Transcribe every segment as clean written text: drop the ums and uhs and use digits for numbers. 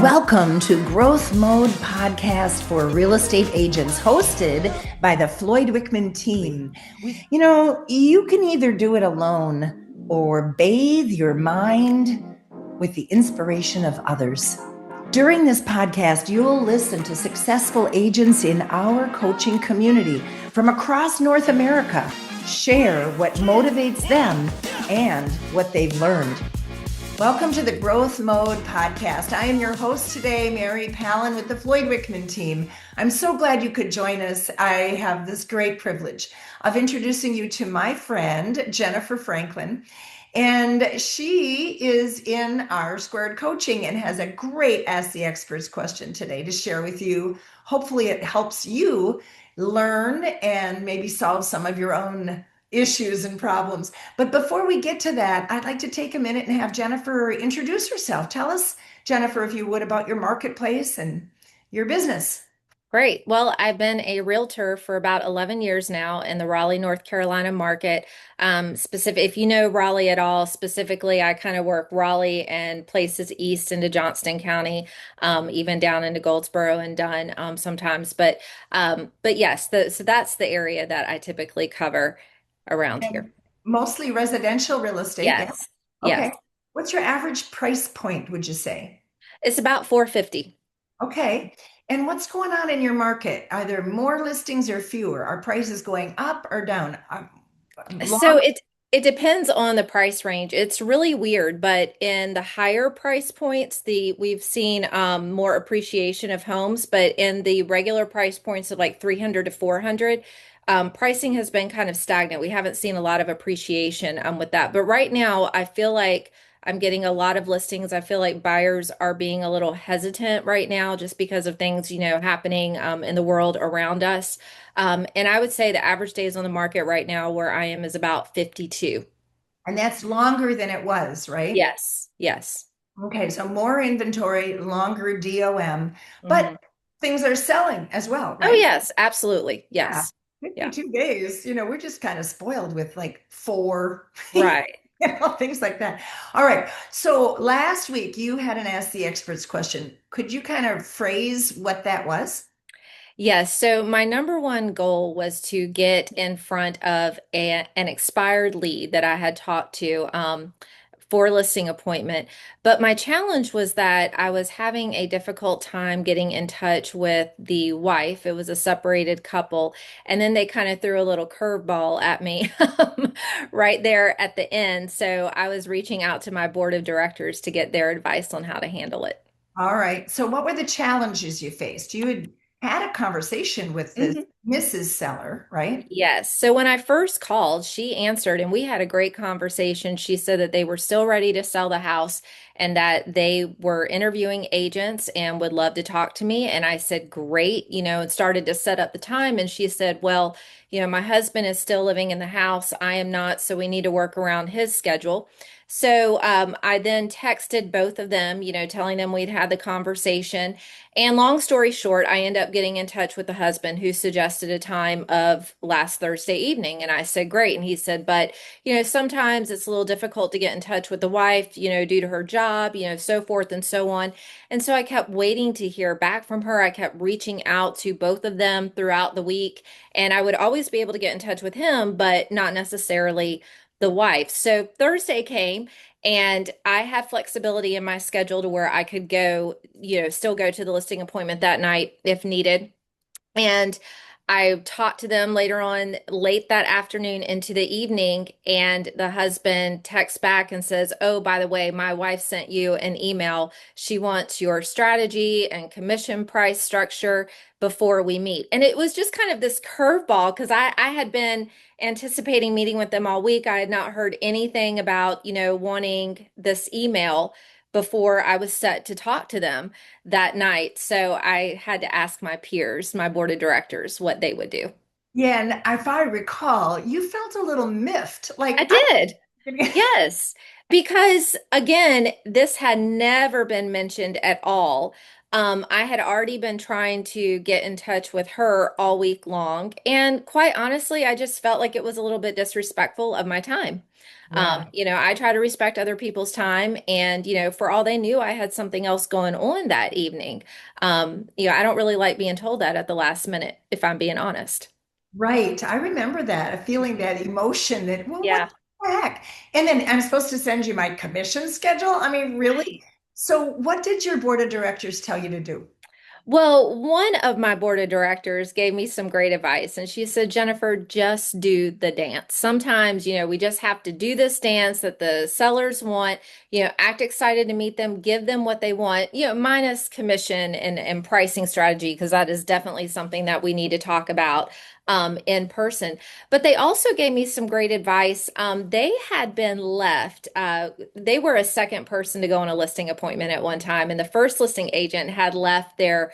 Welcome to Growth Mode Podcast for Real Estate Agents, hosted by the Floyd Wickman Team. You know, you can either do it alone or bathe your mind with the inspiration of others. During this podcast, you'll listen to successful agents in our coaching community from across North America share what motivates them and what they've learned. Welcome to the Growth Mode Podcast. I am your host today, Mary Palin with the Floyd Wickman Team. I'm so glad you could join us. I have this great privilege of introducing you to my friend, Jennifer Franklin. And she is in our Squared Coaching and has a great Ask the Experts question today to share with you. Hopefully it helps you learn and maybe solve some of your own issues and problems. But before we get to that, I'd like to take a minute and have Jennifer introduce herself. Tell us, Jennifer, if you would, about your marketplace and your business. Great. Well, I've been a realtor for about 11 years now in the Raleigh, North Carolina market. If you know Raleigh at all, specifically, I kind of work Raleigh and places east into Johnston County, even down into Goldsboro and Dunn sometimes. But yes, so that's the area that I typically cover around And here. mostly residential real estate. Yeah. Yes. Okay. Yes. What's your average price point, would you say? It's about 450. Okay. And what's going on in your market? Are there more listings or fewer? Are prices going up or down? So Long. it depends on the price range. It's really weird, but in the higher price points, the we've seen more appreciation of homes, but in the regular price points of like 300 to 400, pricing has been kind of stagnant. We haven't seen a lot of appreciation with that. But right now, I feel like I'm getting a lot of listings. I feel like buyers are being a little hesitant right now just because of things, happening in the world around us. And I would say the average days on the market right now where I am is about 52. And that's longer than it was, right? Yes, yes. Okay, so more inventory, longer DOM, but Hmm. things are selling as well, Oh, right? yes, absolutely. Yeah. Yes. Yeah. 52 days, we're just kind of spoiled with like four, Right. things like that. All right. So last week you had an Ask the Experts question. Could you kind of phrase what that was? Yes. So my number one goal was to get in front of an expired lead that I had talked to for a listing appointment. But my challenge was that I was having a difficult time getting in touch with the wife. It was a separated couple. And then they kind of threw a little curveball at me right there at the end. So I was reaching out to my board of directors to get their advice on how to handle it. All right. So what were the challenges you faced? You had a conversation with this Mrs. Seller, right? Yes. So when I first called, she answered and we had a great conversation. She said that they were still ready to sell the house and that they were interviewing agents and would love to talk to me. And I said, great, and started to set up the time. And she said, well, my husband is still living in the house. I am not. So we need to work around his schedule. So I then texted both of them, telling them we'd had the conversation. And long story short, I end up getting in touch with the husband who suggested a time of last Thursday evening. And I said, great. And he said, but, sometimes it's a little difficult to get in touch with the wife, due to her job, so forth and so on. And so I kept waiting to hear back from her. I kept reaching out to both of them throughout the week. And I would always be able to get in touch with him, but not necessarily the wife. So Thursday came and I had flexibility in my schedule to where I could go, still go to the listing appointment that night if needed. And I talked to them later on, late that afternoon into the evening, and the husband texts back and says, oh, by the way, my wife sent you an email. She wants your strategy and commission price structure before we meet. And it was just kind of this curveball because I had been anticipating meeting with them all week. I had not heard anything about, wanting this email before I was set to talk to them that night. So I had to ask my peers, my board of directors, what they would do. Yeah, and if I recall, you felt a little miffed. I Like I did. Yes. Because again, this had never been mentioned at all. I had already been trying to get in touch with her all week long. And quite honestly, I just felt like it was a little bit disrespectful of my time. Yeah. I try to respect other people's time. And, for all they knew, I had something else going on that evening. I don't really like being told that at the last minute, if I'm being honest. Right. I remember that, feeling that emotion that, well, what Yeah. the heck? And then I'm supposed to send you my commission schedule. I mean, really? So, what did your board of directors tell you to do? Well, one of my board of directors gave me some great advice, and she said, Jennifer, just do the dance. Sometimes, we just have to do this dance that the sellers want, act excited to meet them, give them what they want, minus commission and pricing strategy, because that is definitely something that we need to talk about in person. But they also gave me some great advice. They had been left, they were a second person to go on a listing appointment at one time, and the first listing agent had left their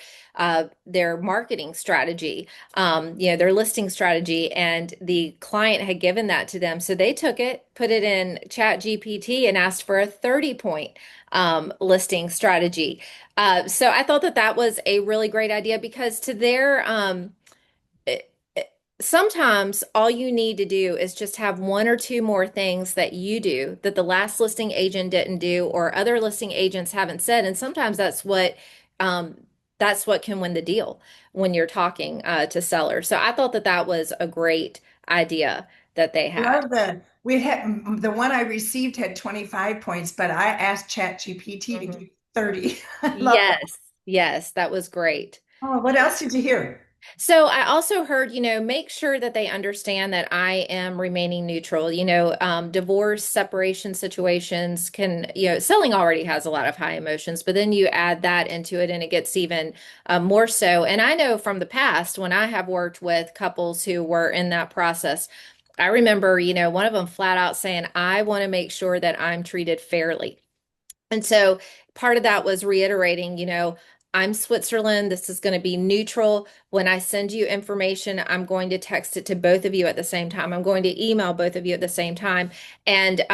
marketing strategy, their listing strategy, and the client had given that to them. So they took it, put it in Chat GPT, and asked for a 30-point listing strategy. So I thought that that was a really great idea because to their sometimes all you need to do is just have one or two more things that you do that the last listing agent didn't do or other listing agents haven't said. And sometimes um, that's what can win the deal when you're talking to sellers. So I thought that that was a great idea that they I had. love we had the one I received had 25 points, but I asked ChatGPT to Mhm. give 30. I love that. Yes, yes, that was great. Oh, what else did you hear? So I also heard, make sure that they understand that I am remaining neutral. Divorce, separation situations can, selling already has a lot of high emotions, but then you add that into it and it gets even more so. And I know from the past when I have worked with couples who were in that process, I remember, one of them flat out saying, I want to make sure that I'm treated fairly. And so part of that was reiterating, I'm Switzerland. This is going to be neutral. When I send you information, I'm going to text it to both of you at the same time. I'm going to email both of you at the same time. And,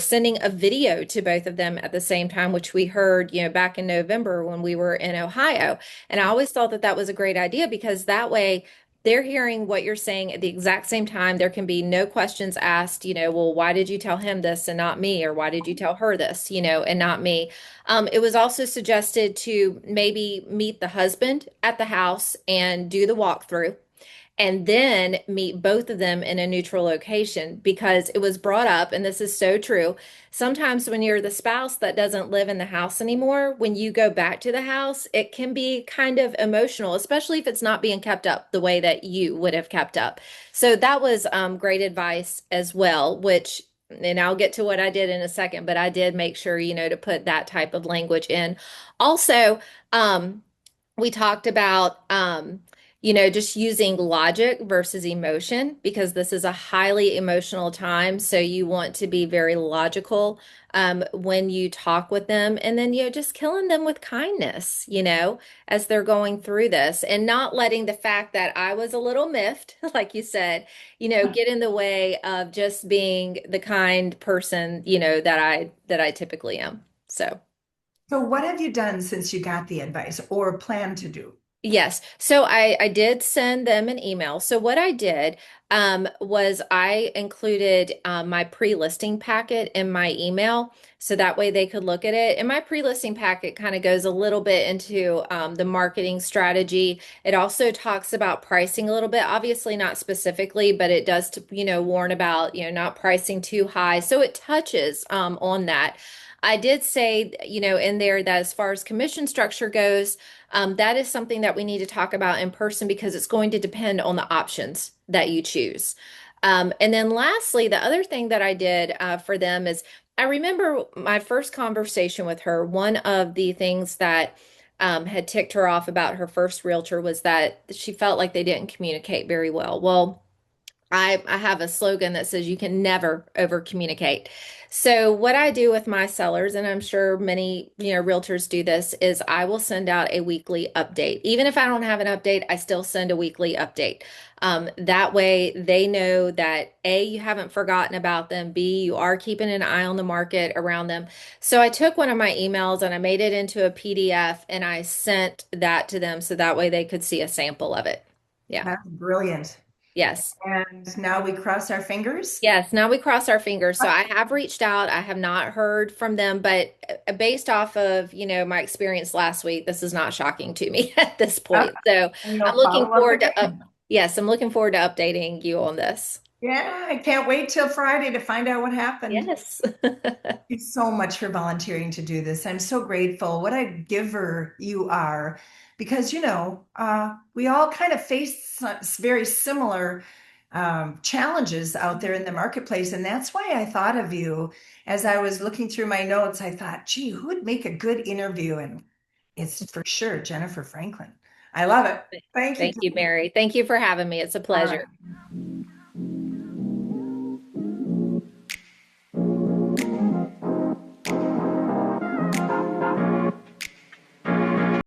sending a video to both of them at the same time, which we heard, back in November when we were in Ohio. And I always thought that that was a great idea because that way, they're hearing what you're saying at the exact same time. There can be no questions asked, well, why did you tell him this and not me? Or why did you tell her this, and not me? It was also suggested to maybe meet the husband at the house and do the walkthrough and then meet both of them in a neutral location because it was brought up, and this is so true. Sometimes when you're the spouse that doesn't live in the house anymore, when you go back to the house, it can be kind of emotional, especially if it's not being kept up the way that you would have kept up. So that was great advice as well, which and I'll get to what I did in a second, but I did make sure, to put that type of language in. Also, we talked about just using logic versus emotion because this is a highly emotional time, so you want to be very logical when you talk with them, and then just killing them with kindness, as they're going through this, and not letting the fact that I was a little miffed like you said, get in the way of just being the kind person, that I typically am. So So, what have you done since you got the advice or plan to do? yes. So I did send them an email. So what I did was I included my pre-listing packet in my email so that way they could look at it. And my pre-listing packet kind of goes a little bit into the marketing strategy. It also talks about pricing a little bit, obviously not specifically, but it does, warn about, not pricing too high. So it touches on that. I did say, in there that as far as commission structure goes, that is something that we need to talk about in person because it's going to depend on the options that you choose. And then lastly, the other thing that I did for them is I remember my first conversation with her. One of the things that had ticked her off about her first realtor was that she felt like they didn't communicate very well. Well, I have a slogan that says you can never over communicate. So what I do with my sellers, and I'm sure many, realtors do this, is I will send out a weekly update. Even if I don't have an update, I still send a weekly update. That way they know that A, you haven't forgotten about them, B, you are keeping an eye on the market around them. So I took one of my emails and I made it into a PDF and I sent that to them so that way they could see a sample of it. Yeah. That's brilliant. Yes. And now we cross our fingers. Yes, now we cross our fingers. So I have reached out. I have not heard from them, but based off of, my experience last week, this is not shocking to me at this Uh, point. So and I'm you'll looking follow up forward to again. yes, I'm looking forward to updating you on this. Yeah, I can't wait till Friday to find out what happened. Yes. Thank you so much for volunteering to do this. I'm so grateful. What a giver you are, because we all kind of face very similar challenges out there in the marketplace, and that's why I thought of you as I was looking through my notes. I thought, gee, who would make a good interview? And it's for sure Jennifer Franklin. I love it. Thank you. Thank you, Mary. Thank you for having me. It's a All right. pleasure.